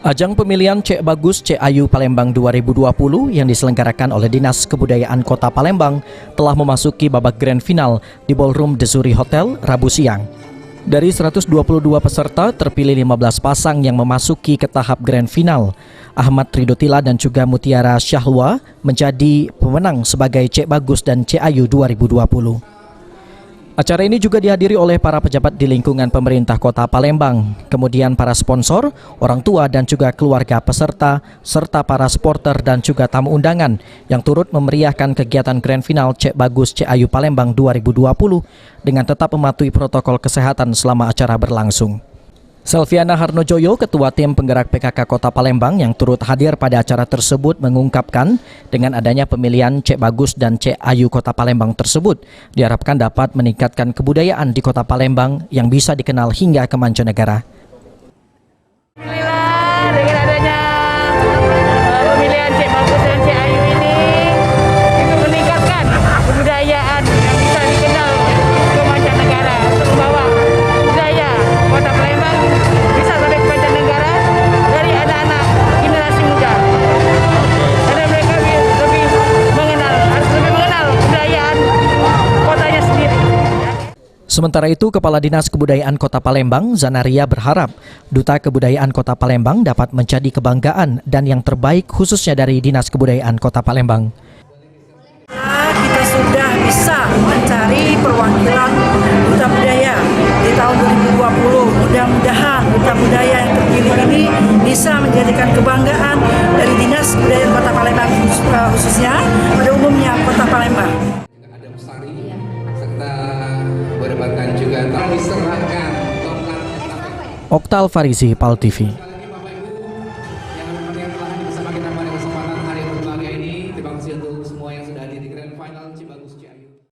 Ajang pemilihan Cek Bagus Cek Ayu Palembang 2020 yang diselenggarakan oleh Dinas Kebudayaan Kota Palembang telah memasuki babak grand final di Ballroom The Suri Hotel Rabu siang. Dari 122 peserta terpilih 15 pasang yang memasuki ke tahap grand final. Ahmad Ridotila dan juga Mutiara Syahwa menjadi pemenang sebagai Cek Bagus dan Cek Ayu 2020. Acara ini juga dihadiri oleh para pejabat di lingkungan pemerintah Kota Palembang, kemudian para sponsor, orang tua dan juga keluarga peserta, serta para supporter dan juga tamu undangan yang turut memeriahkan kegiatan grand final Cek Bagus Cek Ayu Palembang 2020 dengan tetap mematuhi protokol kesehatan selama acara berlangsung. Selviana Harnojoyo, Ketua Tim Penggerak PKK Kota Palembang yang turut hadir pada acara tersebut mengungkapkan dengan adanya pemilihan Cek Bagus dan Cek Ayu Kota Palembang tersebut diharapkan dapat meningkatkan kebudayaan di Kota Palembang yang bisa dikenal hingga ke mancanegara. Alhamdulillah dengan adanya pemilihan Cek Bagus dan Cek Ayu ini itu meningkatkan kebudayaan yang bisa dikenal ke mancanegara untuk membawa budaya Kota Palembang bisa sampai ke mancanegara dari anak-anak generasi muda. Karena mereka lebih mengenal kebudayaan kotanya sendiri. Sementara itu, Kepala Dinas Kebudayaan Kota Palembang, Zanaria, berharap Duta Kebudayaan Kota Palembang dapat menjadi kebanggaan dan yang terbaik khususnya dari Dinas Kebudayaan Kota Palembang. Kita sudah bisa mencari perwakilan duta budaya di tahun 2020. Mudah-mudahan duta budaya yang terpilih ini bisa menjadikan kebanggaan dari Dinas Kebudayaan Kota Palembang khususnya pada umumnya Kota Palembang. Ada Bestari serta berdebatkan juga telah diserahkan Oktal Farizi, PAL TV. bersama kita pada kesempatan hari yang berbahagia ini. Terima kasih untuk semua yang sudah hadir di Grand Final Cek Bagus Cek Ayu.